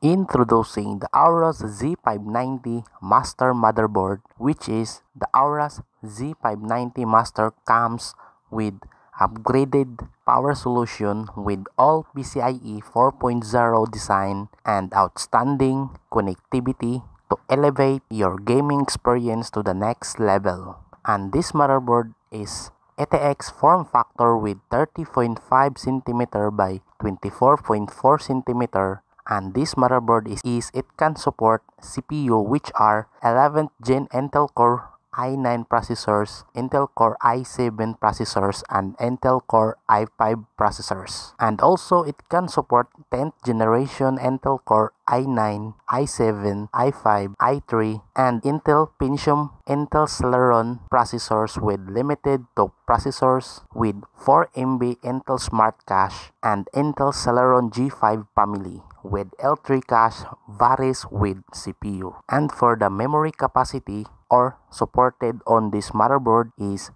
Introducing the Aorus Z590 Master Motherboard, which is the Aorus Z590 Master comes with upgraded power solution with all PCIe 4.0 design and outstanding connectivity to elevate your gaming experience to the next level. And this motherboard is ATX form factor with 30.5 cm by 24.4 cm, and this motherboard it can support CPU which are 11th gen Intel Core i9 processors, Intel Core i7 processors, and Intel Core i5 processors. And also it can support 10th generation Intel Core i9, i7, i5, i3, and Intel Pentium Intel Celeron processors with limited to processors with 4 MB Intel Smart Cache and Intel Celeron G5 family with L3 cache varies with CPU. And for the memory capacity or supported on this motherboard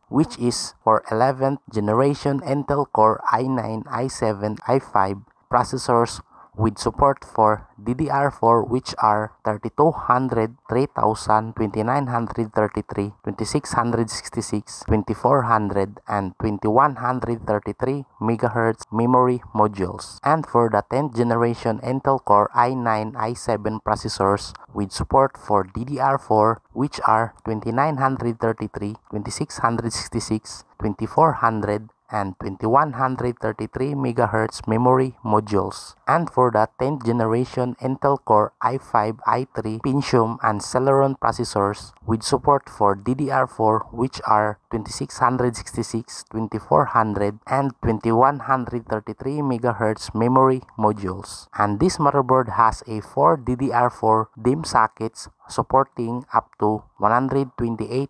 which is for 11th generation Intel Core i9, i7, i5 processors with support for DDR4 which are 3200, 3000, 2933, 2666, 2400, and 2133 MHz memory modules. And for the 10th generation Intel Core i9, i7 processors with support for DDR4 which are 2933, 2666, 2400, and 2133 MHz memory modules. And for the 10th generation Intel Core i5, i3, Pentium, and Celeron processors with support for DDR4 which are 2666, 2400, and 2133 MHz memory modules. And this motherboard has a 4 DDR4 DIMM sockets supporting up to 128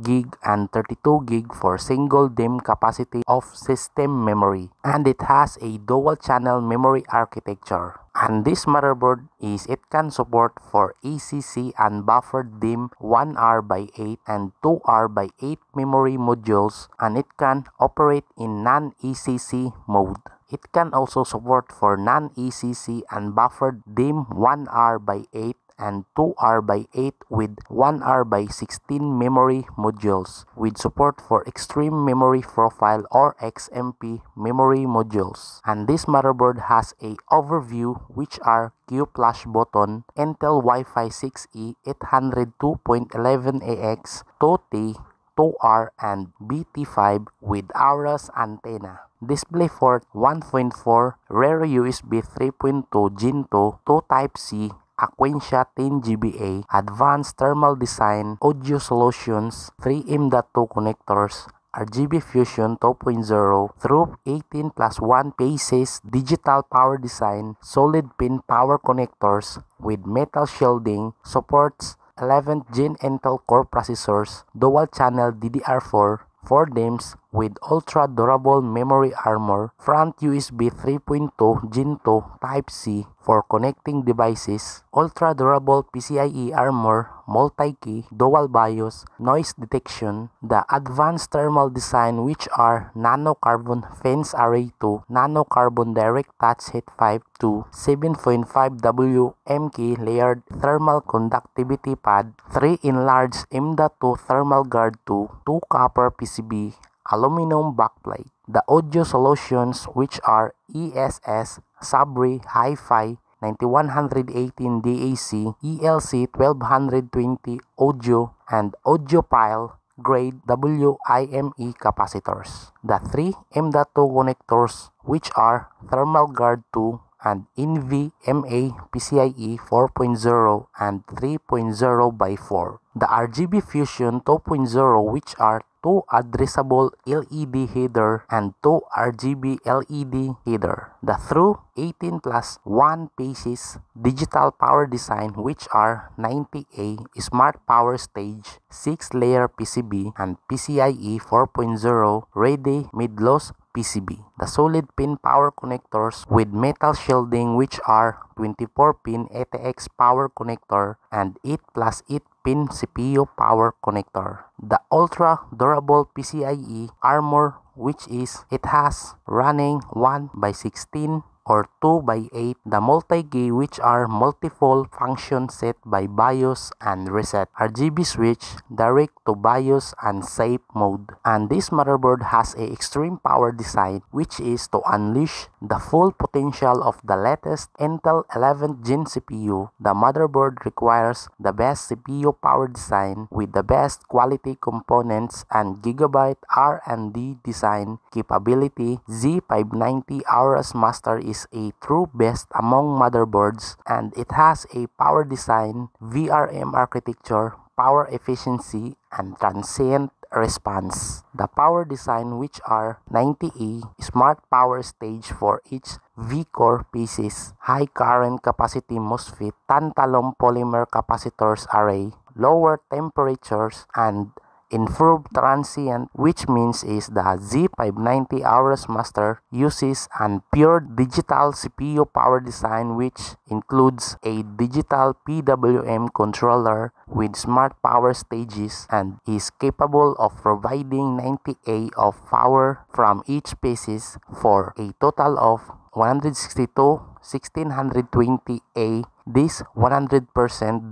gig and 32 gig for single DIMM capacity of system memory, and it has a dual channel memory architecture. And this motherboard it can support for ACC and buffered DIMM 1R/8 and 2R/8 memory modules, and it can operate in non-ACC mode. It can also support for non-ACC and buffered DIMM 1R/8 and 2R/8 with 1R/16 memory modules with support for extreme memory profile or XMP memory modules. And this motherboard has a overview which are Q flash button, Intel Wi-Fi 6E 802.11ax, 2T, 2R, and BT5 with Aorus antenna. DisplayPort 1.4, Rare USB 3.2 Gen 2, 2 Type-C, Aquentia 10 GBA, Advanced Thermal Design, Audio Solutions, 3 M.2 connectors, RGB Fusion 2.0, through 18+1 phases, Digital Power Design, Solid Pin Power Connectors with metal shielding, supports 11th Gen Intel Core processors, Dual Channel DDR4, 4 DIMMs with ultra durable memory armor, front USB 3.2 Gen 2 Type-C for connecting devices, ultra durable PCIe armor, multi-key, dual BIOS, noise detection, the advanced thermal design which are nano carbon fence array 2, nano carbon direct touch heat pipe 2, 7.5W MK layered thermal conductivity pad, 3 enlarged M.2 thermal guard 2, 2 copper PCB, aluminum backplate. The audio solutions which are ESS, Sabri, Hi-Fi, 9118 DAC, ELC 1220 audio, and audiophile grade WIME capacitors. The 3 M.2 connectors which are Thermal Guard 2 and NVMe PCIe 4.0 and 3.0/4. The RGB Fusion 2.0 which are 2 addressable LED header and 2 RGB LED header. The through 18+1 pieces Digital Power Design which are 90A Smart Power Stage, 6-layer PCB, and PCIe 4.0 Ready Mid-Loss PCB. The solid pin power connectors with metal shielding which are 24-pin ATX power connector and 8+8 pin CPU power connector. The ultra durable PCIe armor which is it has running 1/16 or 2x8, the multi-gay, which are multiple function set by BIOS and reset, RGB switch, direct to BIOS and safe mode. And this motherboard has a extreme power design, which is to unleash the full potential of the latest Intel 11th Gen CPU. The motherboard requires the best CPU power design with the best quality components and gigabyte R&D design capability. Z590 Aorus Master is a true best among motherboards, and it has a power design, VRM architecture, power efficiency, and transient response. The power design, which are 90A, smart power stage for each V-core pieces, high current capacity MOSFET, tantalum polymer capacitors array, lower temperatures, and improved transient, which means is the Z590 Aorus Master uses an pure digital CPU power design, which includes a digital PWM controller with smart power stages and is capable of providing 90A of power from each pieces for a total of 162 1620A. This 100%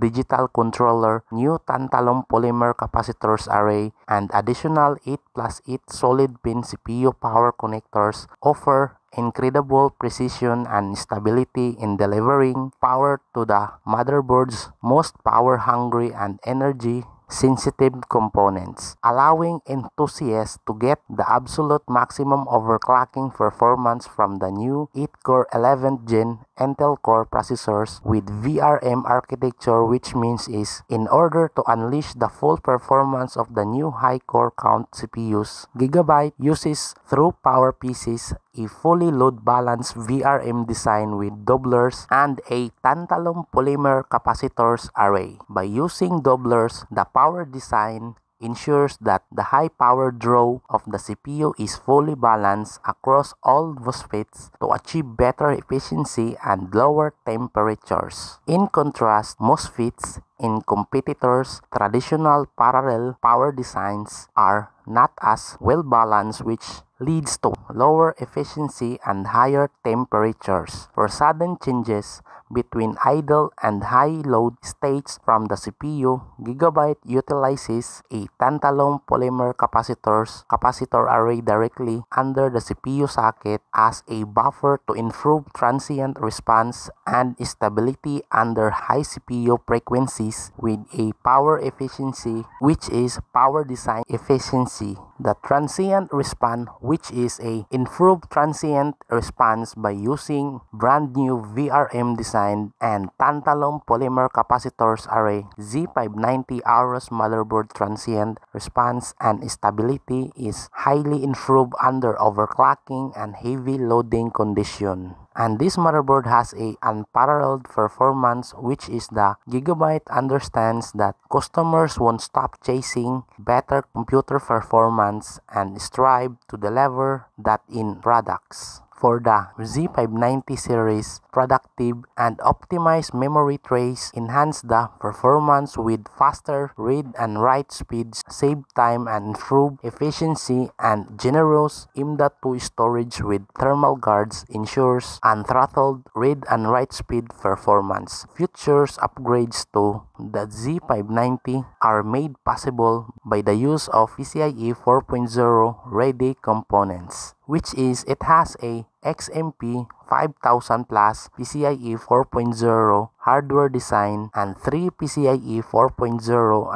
digital controller, new tantalum polymer capacitors array, and additional 8+8 solid pin CPU power connectors offer incredible precision and stability in delivering power to the motherboard's most power-hungry and energy-sensitive components, allowing enthusiasts to get the absolute maximum overclocking performance from the new 8-core 11th Gen Intel Core processors with VRM architecture, which means is in order to unleash the full performance of the new high core count CPUs, Gigabyte uses through power PCs a fully load balanced VRM design with doublers and a tantalum polymer capacitors array. By using doublers, the power design ensures that the high power draw of the CPU is fully balanced across all MOSFETs to achieve better efficiency and lower temperatures. In contrast, MOSFETs in competitors' traditional parallel power designs are not as well balanced, which leads to lower efficiency and higher temperatures. For sudden changes between idle and high load states from the CPU, Gigabyte utilizes a tantalum polymer capacitor array directly under the CPU socket as a buffer to improve transient response and stability under high CPU frequencies with a power efficiency, which is power design efficiency. The transient response, which is a improved transient response by using brand new VRM design and tantalum polymer capacitors array. Z590 Aorus motherboard transient response and stability is highly improved under overclocking and heavy loading condition. And this motherboard has a unparalleled performance, which is the Gigabyte understands that customers won't stop chasing better computer performance and strive to deliver that in products. For the Z590 series, productive and optimized memory trays enhance the performance with faster read and write speeds, save time and improve efficiency, and generous M.2 storage with thermal guards ensures unthrottled read and write speed performance. Futures upgrades to the Z590 are made possible by the use of PCIe 4.0 ready components, which is it has a XMP 5000 plus PCIe 4.0 hardware design and 3 PCIe 4.0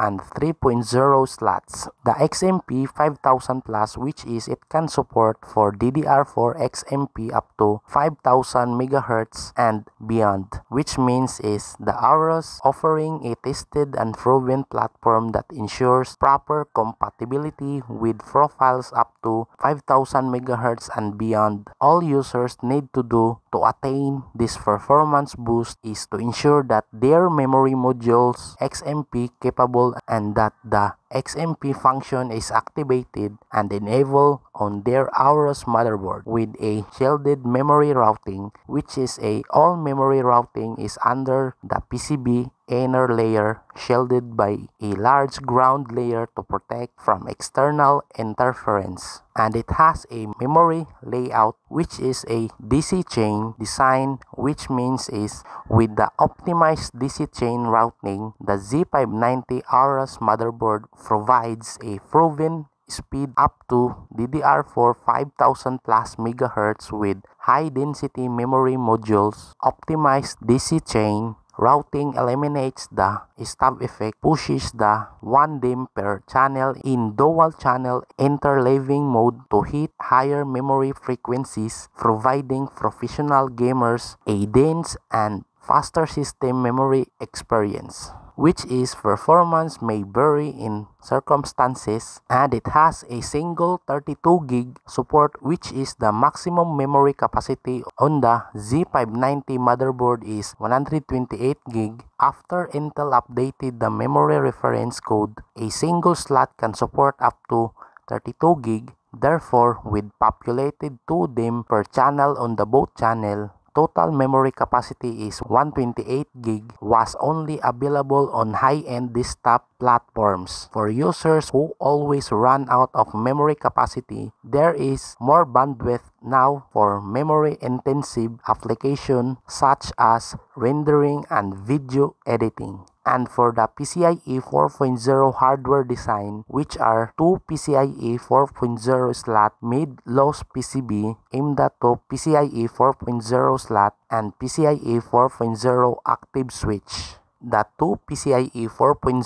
and 3.0 slots. The XMP 5000 plus, which is it can support for DDR4 XMP up to 5000 MHz and beyond, which means is the Aorus offering a tested and proven platform that ensures proper compatibility with profiles up to 5000 MHz and beyond. All users need to do to attain this performance boost is to ensure that their memory modules XMP capable and that the XMP function is activated and enabled on their Aorus motherboard with a shielded memory routing, which is all memory routing is under the PCB inner layer shielded by a large ground layer to protect from external interference. And it has a memory layout which is a DC chain design, which means is with the optimized DC chain routing, the Z590 Aorus motherboard provides a proven speed up to DDR4 5000 plus MHz with high density memory modules. Optimized DC chain routing eliminates the stub effect, pushes the 1 DIMM per channel in dual channel interleaving mode to hit higher memory frequencies, providing professional gamers a dense and faster system memory experience, which is performance may vary in circumstances, and it has a single 32 gig support, which is the maximum memory capacity on the Z590 motherboard is 128 gig. After Intel updated the memory reference code, a single slot can support up to 32 gig. Therefore, with populated 2 DIMM per channel on the both channel, total memory capacity is 128 gig, was only available on high-end desktop platforms. For users who always run out of memory capacity, there is more bandwidth now for memory-intensive applications such as rendering and video editing. And for the PCIe 4.0 hardware design, which are two PCIe 4.0 slot mid-loss PCB aimed at PCIe 4.0 slot and PCIe 4.0 active switch. The two PCIe 4.0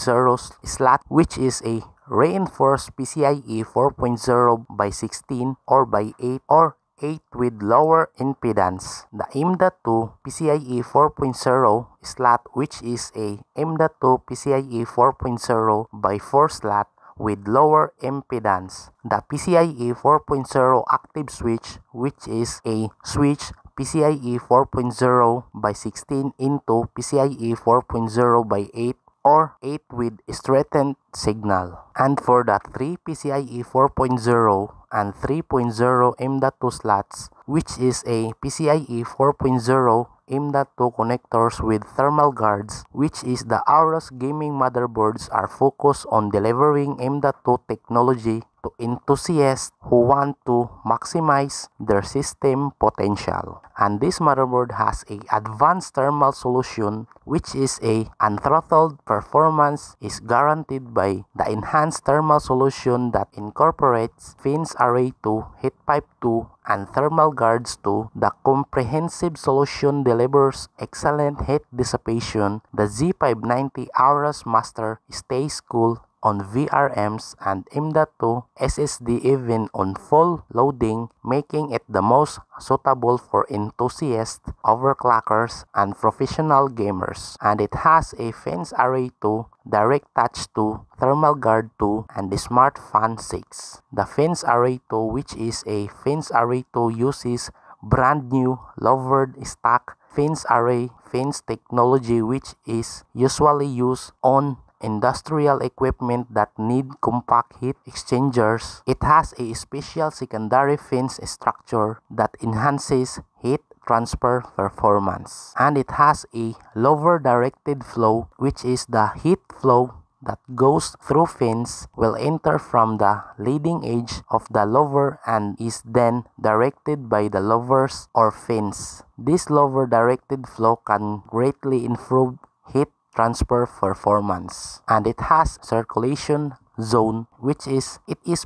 slot, which is a reinforced PCIe 4.0 by 16 or by 8 or 8 with lower impedance. The M.2 PCIe 4.0 slot, which is a M.2 PCIe 4.0 by 4 slot with lower impedance. The PCIe 4.0 active switch, which is a switch PCIe 4.0 by 16 into PCIe 4.0 by 8 or 8 with strengthened signal. And for the 3 PCIe 4.0 and 3.0 M.2 slots, which is a PCIe 4.0 M.2 connectors with thermal guards, which is the Aorus gaming motherboards are focused on delivering M.2 technology to enthusiasts who want to maximize their system potential. And this motherboard has a advanced thermal solution, which is a unthrottled performance is guaranteed by the enhanced thermal solution that incorporates fins array 2, heat pipe 2, and thermal guards 2. The comprehensive solution delivers excellent heat dissipation. The Z590 Aorus Master stays cool on VRMs and M.2 SSD even on full loading, making it the most suitable for enthusiasts, overclockers, and professional gamers. And it has a Fins Array 2, Direct Touch 2, Thermal Guard 2, and the Smart Fan 6. The Fins Array 2, which is a Fins Array 2, uses brand new lowered stack fins array fins technology, which is usually used on industrial equipment that need compact heat exchangers. It has a special secondary fins structure that enhances heat transfer performance. And it has a lower directed flow, which is the heat flow that goes through fins will enter from the leading edge of the lower and is then directed by the lowers or fins. This lower directed flow can greatly improve heat transfer performance. And it has circulation zone, which is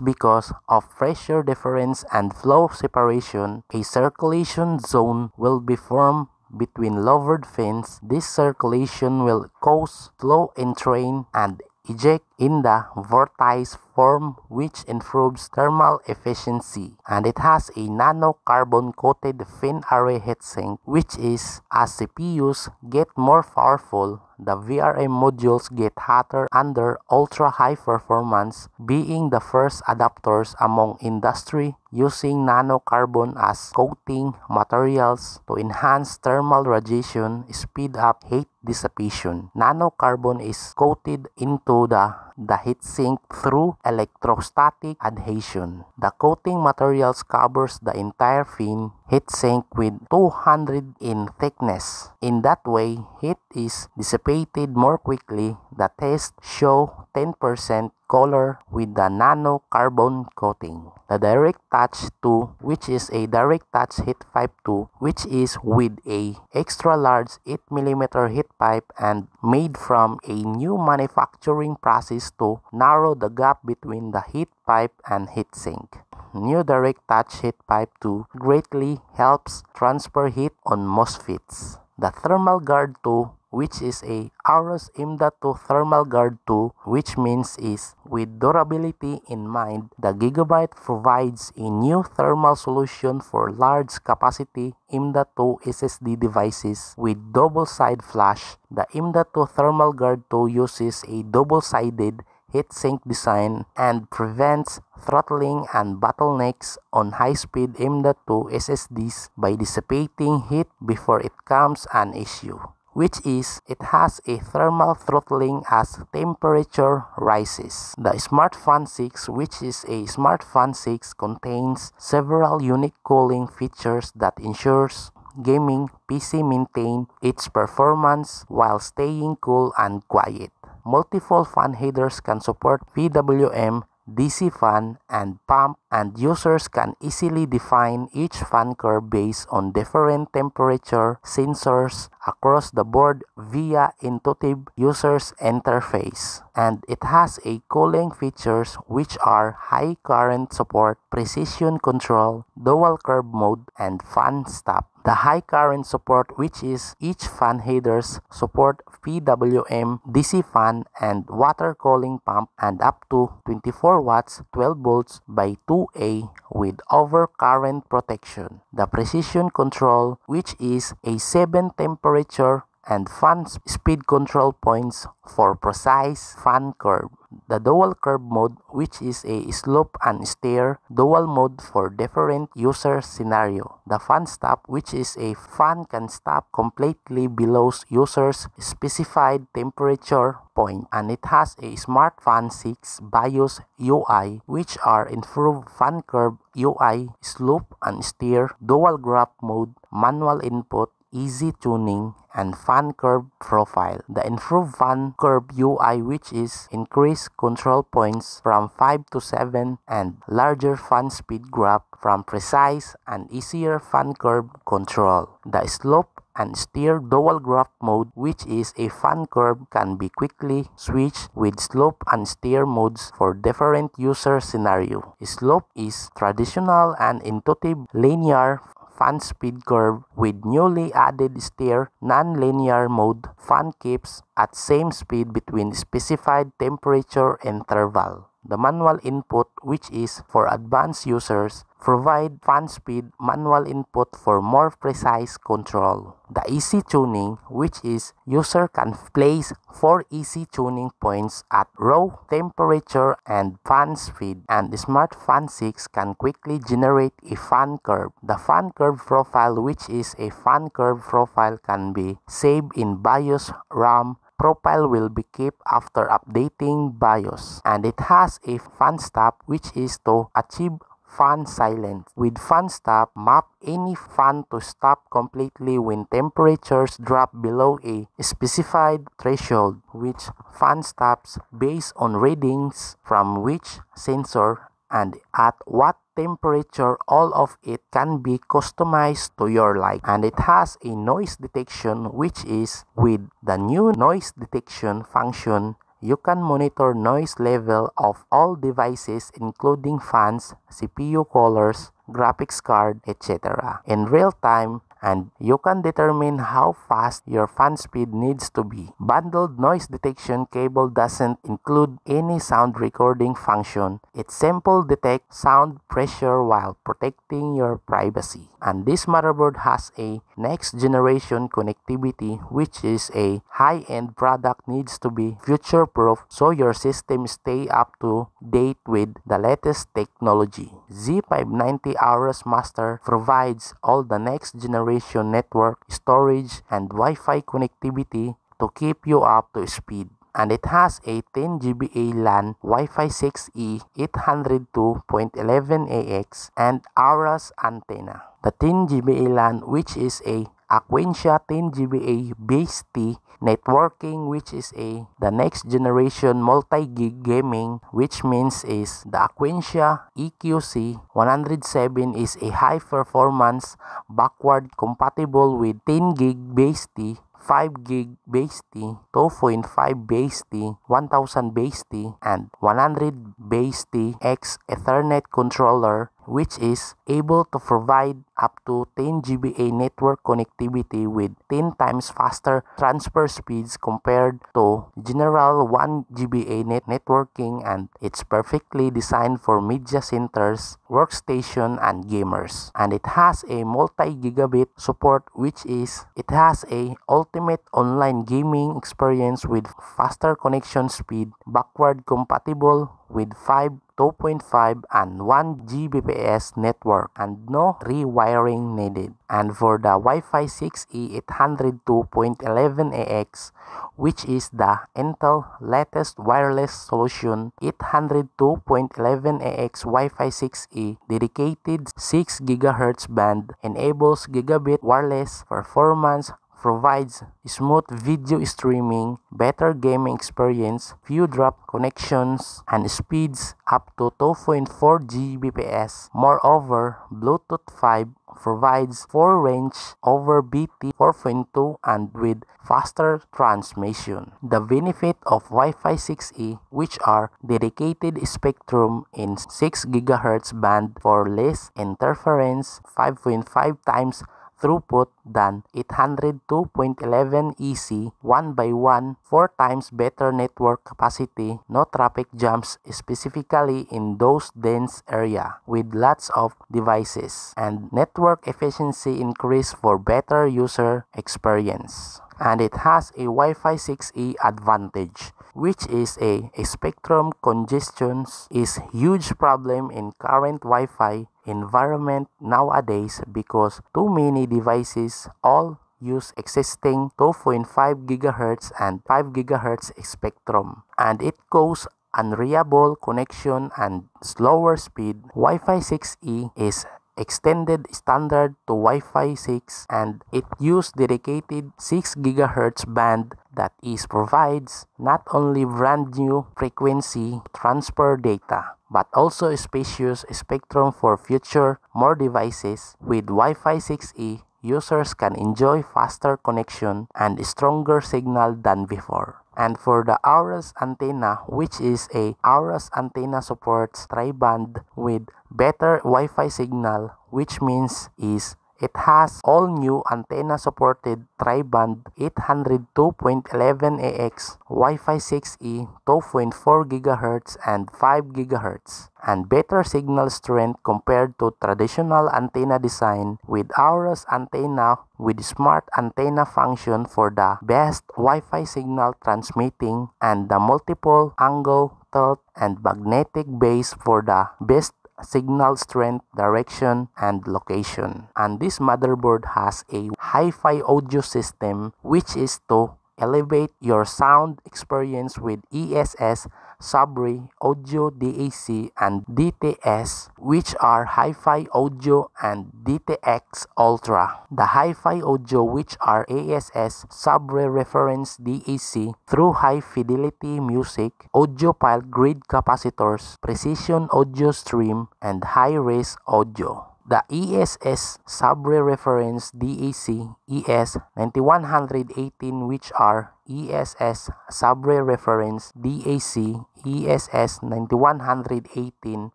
because of pressure difference and flow separation. A circulation zone will be formed between lowered fins. This circulation will cause flow entrain and eject in the vortice form, which improves thermal efficiency. And it has a nano carbon coated fin array heatsink, which is as CPUs get more powerful, the VRM modules get hotter under ultra high performance, being the first adapters among industry using nanocarbon as coating materials to enhance thermal radiation, speed up heat dissipation. Nanocarbon is coated into the heatsink through electrostatic adhesion. The coating materials covers the entire fin heatsink with 200 in thickness. In that way, heat is dissipated more quickly. The tests show 10% color with the nanocarbon coating. The Direct Touch 2, which is a direct touch heat pipe 2, which is with a extra large 8mm heat pipe and made from a new manufacturing process to narrow the gap between the heat pipe and heatsink. New Direct Touch heat pipe 2 greatly helps transfer heat on MOSFETs. The Thermal Guard 2, which is a Auros M.2 Thermal Guard 2, which means is with durability in mind, the Gigabyte provides a new thermal solution for large capacity M.2 SSD devices with double-side flash. The M.2 Thermal Guard 2 uses a double-sided heatsink design and prevents throttling and bottlenecks on high-speed M.2 SSDs by dissipating heat before it becomes an issue, which is it has a thermal throttling as temperature rises. The Smart Fan 6, which is a Smart Fan 6, contains several unique cooling features that ensures gaming PC maintain its performance while staying cool and quiet. Multiple fan headers can support PWM, DC fan, and pump, and users can easily define each fan curve based on different temperature sensors across the board via intuitive user's interface. And it has a cooling features which are high current support, precision control, dual curve mode, and fan stop. The high current support, which is each fan headers support PWM, DC fan, and water cooling pump, and up to 24 watts 12 volts by 2A with overcurrent protection. The precision control, which is a 7 temperature and fan speed control points for precise fan curve. The dual curve mode, which is a slope and steer dual mode for different user scenario. The fan stop, which is a fan can stop completely below user's specified temperature point, and it has a Smart Fan 6 BIOS UI, which are improved fan curve UI, slope and steer, dual graph mode, manual input, easy tuning, and fan curve profile. The improved fan curve UI, which is increased control points from 5 to 7 and larger fan speed graph from precise and easier fan curve control. The slope and steer dual graph mode, which is a fan curve can be quickly switched with slope and steer modes for different user scenario. Slope is traditional and intuitive linear fan speed curve with newly added steer non-linear mode. Fan keeps at same speed between specified temperature interval. The manual input, which is for advanced users, provide fan speed manual input for more precise control. The easy tuning, which is user can place 4 easy tuning points at raw temperature and fan speed, and the Smart Fan 6 can quickly generate a fan curve. The fan curve profile, which is a fan curve profile, can be saved in BIOS RAM. Profile will be kept after updating BIOS, and it has a fan stop, which is to achieve fan silence. With fan stop, map any fan to stop completely when temperatures drop below a specified threshold, which fan stops based on readings from which sensor and at what temperature. All of it can be customized to your like, and it has a noise detection, which is with the new noise detection function. You can monitor noise level of all devices including fans, CPU colors, graphics card, etc. in real time. and you can determine how fast your fan speed needs to be. Bundled noise detection cable doesn't include any sound recording function. It simply detects sound pressure while protecting your privacy. And this motherboard has a next generation connectivity, which is a high-end product, needs to be future-proof so your system stay up to date with the latest technology. Z590 Aorus Master provides all the next generation network, storage, and Wi-Fi connectivity to keep you up to speed. And it has a 10 GBA LAN, Wi-Fi 6E, 802.11ax, and Aorus antenna. The 10 GBA LAN, which is a Aquentia 10 GBA base T networking, which is the next generation multi-gig gaming, which means is the Aquentia EQC 107 is a high performance, backward compatible with 10 gig base T, 5 gig base T, 2.5 base T, 1000 base T, and 100 base T X Ethernet controller, which is able to provide up to 10 GBA network connectivity with 10 times faster transfer speeds compared to general 1 GBA networking, and it's perfectly designed for media centers, workstation, and gamers. And it has a multi-gigabit support, which is it has a ultimate online gaming experience with faster connection speed, backward compatible with 2.5 and 1 Gbps network, and no rewiring needed. And for the Wi-Fi 6E 802.11ax, which is the Intel latest wireless solution, 802.11ax Wi-Fi 6E dedicated 6 GHz band enables gigabit wireless performance, provides smooth video streaming, better gaming experience, few drop connections, and speeds up to 2.4 Gbps. Moreover, Bluetooth 5 provides 4 range over BT 4.2 and with faster transmission. The benefit of Wi-Fi 6E, which are dedicated spectrum in 6 GHz band for less interference, 5.5 times throughput than 802.11 EC, 1x1, 4 times better network capacity, no traffic jams specifically in those dense area with lots of devices, and network efficiency increase for better user experience. And it has a Wi-Fi 6E advantage, which is a spectrum congestion is huge problem in current Wi-Fi environment nowadays because too many devices all use existing 2.5 GHz and 5 GHz spectrum, and it causes unreliable connection and slower speed. Wi-Fi 6E is extended standard to Wi-Fi 6, and it uses dedicated 6 GHz band that is provides not only brand new frequency transfer data but also a spacious spectrum for future more devices. With Wi-Fi 6E, users can enjoy faster connection and stronger signal than before. And for the Aorus antenna, which is a Aorus antenna supports tri-band with better Wi-Fi signal, which means is it has all new antenna supported tri-band 802.11ax Wi-Fi 6E 2.4 GHz and 5 GHz, and better signal strength compared to traditional antenna design with Aorus antenna with smart antenna function for the best Wi-Fi signal transmitting, and the multiple angle tilt and magnetic base for the best signal strength, direction, and location. And this motherboard has a hi-fi audio system, which is to elevate your sound experience with ESS, Sabri, Audio DAC, and DTS, which are Hi-Fi Audio and DTX Ultra. The Hi-Fi Audio, which are ASS, Sabri Reference DAC, through high fidelity music, audio pile grid capacitors, precision audio stream, and high-res audio. The ESS Sabri Reference DAC ES9118, which are ESS Sabri Reference DAC ESS9118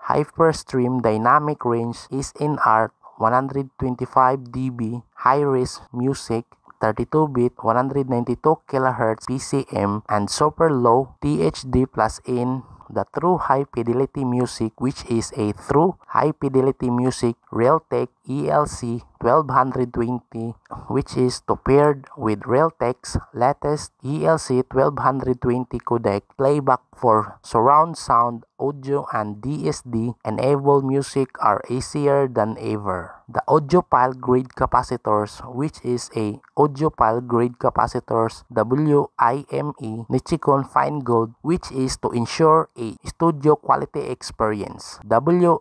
Hyperstream dynamic range is in art 125 dB high-res music, 32-bit 192 kHz PCM, and super low THD plus in the true high-fidelity music, which is a true high-fidelity music Realtek ELC 1220, which is to paired with Realtek's latest ELC 1220 codec playback for surround sound audio and DSD-enabled music are easier than ever. The audiophile grade capacitors, which is a audiophile grade capacitors WIME Nichicon Fine Gold, which is to ensure a studio quality experience. WIME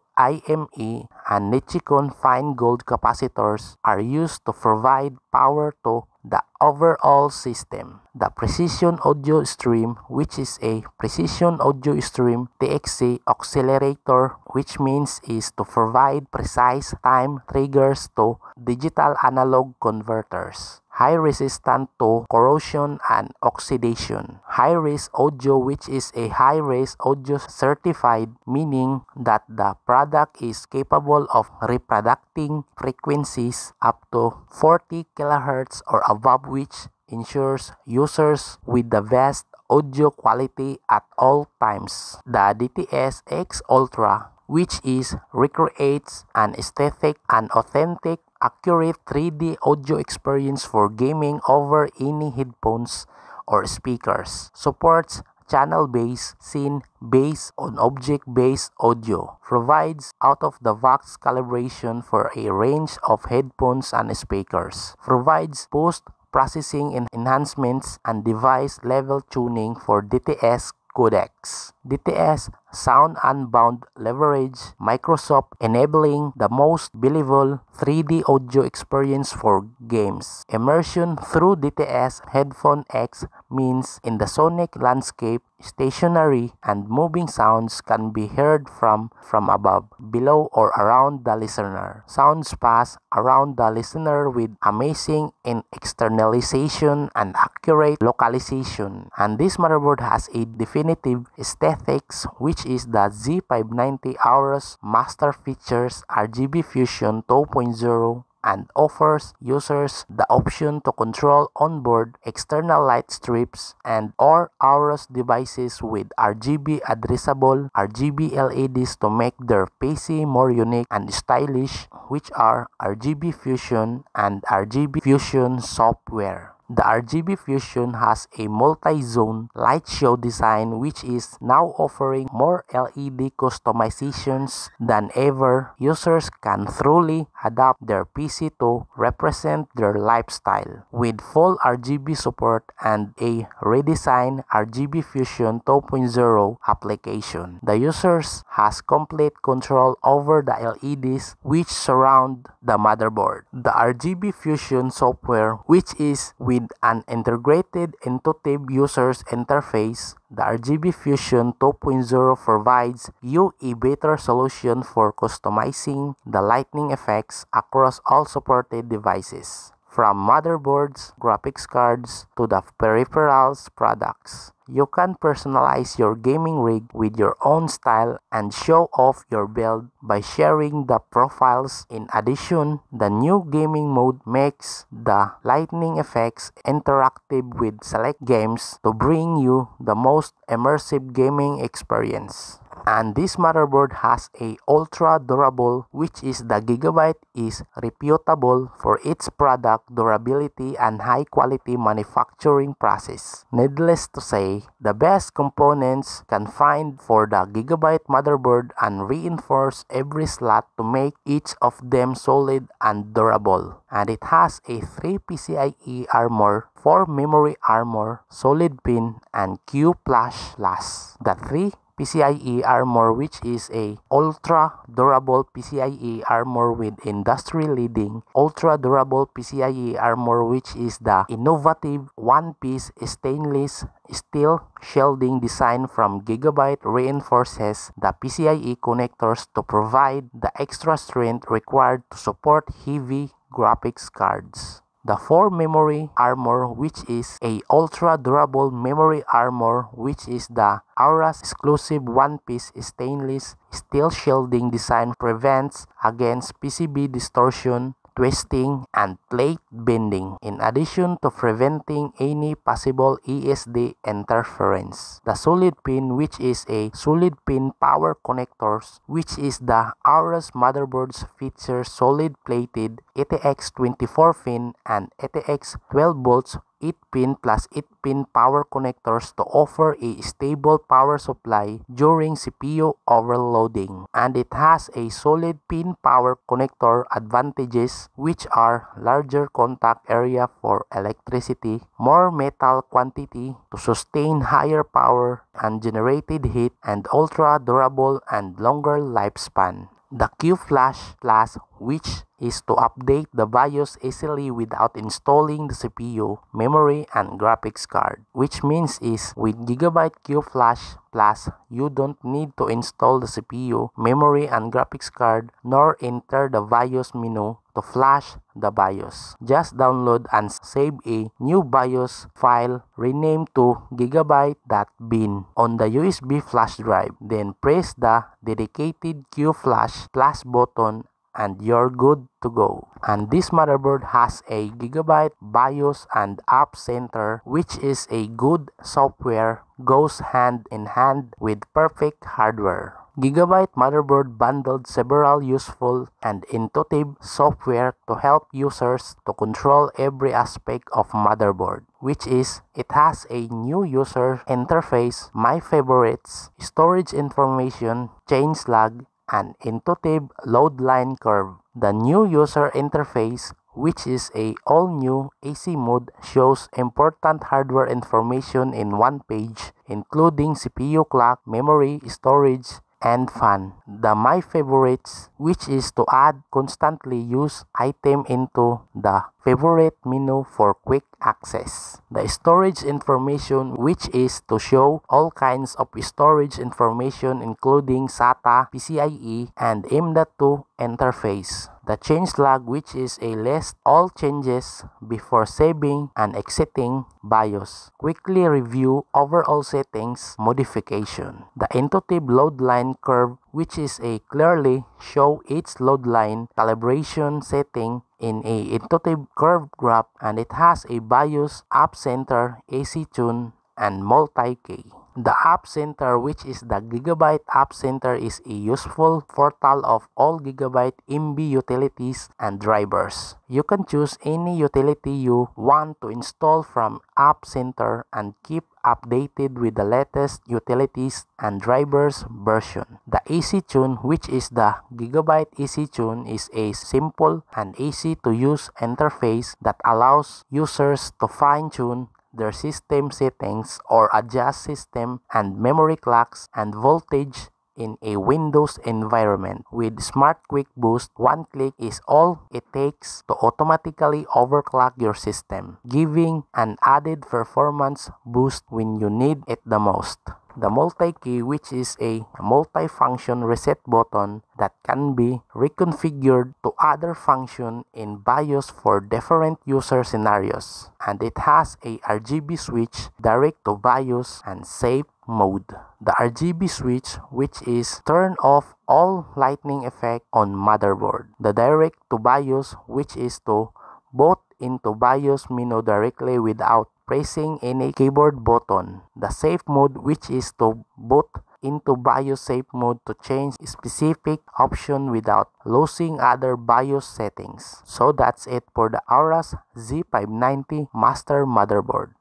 and Nichicon Fine Gold capacitors are used to provide power to the overall system. The Precision Audio Stream, which is a Precision Audio Stream TXC accelerator, which means is to provide precise time triggers to digital analog converters. High resistant to corrosion and oxidation. High-res audio, which is a high-res audio certified, meaning that the product is capable of reproducing frequencies up to 40 kHz or above, which ensures users with the best audio quality at all times. The DTS X Ultra, which is recreates an aesthetic and authentic accurate 3D audio experience for gaming over any headphones or speakers. Supports channel-based, scene-based on object-based audio. Provides out-of-the-box calibration for a range of headphones and speakers. Provides post-processing enhancements and device-level tuning for DTS codecs. DTS Sound Unbound leverage Microsoft, enabling the most believable 3D audio experience for games. Immersion through DTS Headphone X means in the sonic landscape, stationary and moving sounds can be heard from above, below, or around the listener. Sounds pass around the listener with amazing in externalization and accurate localization. And this motherboard has a definitive aesthetics, which is the Z590 Aorus Master features RGB Fusion 2.0 and offers users the option to control onboard external light strips and or Aorus devices with RGB addressable RGB LEDs to make their PC more unique and stylish, which are RGB Fusion and RGB Fusion software. The RGB Fusion has a multi-zone light show design, which is now offering more LED customizations than ever. Users can truly adapt their PC to represent their lifestyle. With full RGB support and a redesigned RGB Fusion 2.0 application, the users has complete control over the LEDs which surround the motherboard. The RGB Fusion software, which is with an integrated intuitive user's interface, the RGB Fusion 2.0 provides you a better solution for customizing the lighting effects across all supported devices, from motherboards, graphics cards, to the peripherals products. You can personalize your gaming rig with your own style and show off your build by sharing the profiles. In addition, the new gaming mode makes the lighting effects interactive with select games to bring you the most immersive gaming experience. And this motherboard has a ultra durable, which is the Gigabyte is reputable for its product durability and high quality manufacturing process. Needless to say, the best components can find for the Gigabyte motherboard and reinforce every slot to make each of them solid and durable. And it has a 3 PCIe armor, 4 memory armor, solid pin, and Q flash LAS. The 3 PCIe armor, which is a ultra durable PCIe armor with industry leading ultra durable PCIe armor, which is the innovative one-piece stainless steel shielding design from Gigabyte, reinforces the PCIe connectors to provide the extra strength required to support heavy graphics cards. the 4 memory armor, which is a ultra durable memory armor, which is the Aura's exclusive one-piece stainless steel shielding design, prevents against PCB distortion, twisting, and plate bending, in addition to preventing any possible ESD interference. The solid pin, which is a solid pin power connectors, which is the Aura's motherboards, features solid plated ATX 24 pin and ATX 12 volts 8-pin plus 8-pin power connectors to offer a stable power supply during CPU overloading. And it has a solid pin power connector advantages, which are larger contact area for electricity, more metal quantity to sustain higher power and generated heat, and ultra durable and longer lifespan. The Q-Flash Plus, which is to update the BIOS easily without installing the CPU, memory, and graphics card. Which means is with Gigabyte Q-Flash Plus, you don't need to install the CPU, memory, and graphics card, nor enter the BIOS menu to flash the BIOS. Just download and save a new BIOS file renamed to gigabyte.bin on the USB flash drive. Then press the dedicated Q-Flash Plus button and you're good to go. And this motherboard has a Gigabyte BIOS and App Center, which is a good software, goes hand in hand with perfect hardware. Gigabyte motherboard bundled several useful and intuitive software to help users to control every aspect of motherboard, which is it has a new user interface, my favorites, storage information, change log, and intuitive load line curve. The new user interface, which is a all-new AC mode, shows important hardware information in one page, including CPU clock, memory, storage, and fan. The My Favorites, which is to add constantly used item into the favorite menu for quick access. The storage information, which is to show all kinds of storage information including SATA, PCIe, and M.2 interface. The change log, which is a list all changes before saving and exiting BIOS. Quickly review overall settings modification. The intuitive load line curve, which is a clearly show each load line calibration setting in a intuitive curve graph, and it has a BIOS, App Center, AC Tune, and multi-key. The App Center, which is the Gigabyte App Center, is a useful portal of all Gigabyte MB utilities and drivers. You can choose any utility you want to install from App Center and keep updated with the latest utilities and drivers version. The AC Tune, which is the Gigabyte AC Tune, is a simple and easy to use interface that allows users to fine-tune their system settings or adjust system and memory clocks and voltage in a Windows environment. With Smart Quick Boost, one click is all it takes to automatically overclock your system, giving an added performance boost when you need it the most. The multi-key, which is a multi-function reset button that can be reconfigured to other function in BIOS for different user scenarios. And it has a RGB switch, direct to BIOS, and safe mode. The RGB switch, which is turn off all lighting effect on motherboard. The direct to BIOS, which is to boot into BIOS menu directly without pressing any keyboard button. The safe mode, which is to boot into BIOS safe mode to change specific option without losing other BIOS settings. So that's it for the Aura's Z590 Master Motherboard.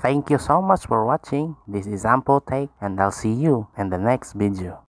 Thank you so much for watching. This is Ample Take, and I'll see you in the next video.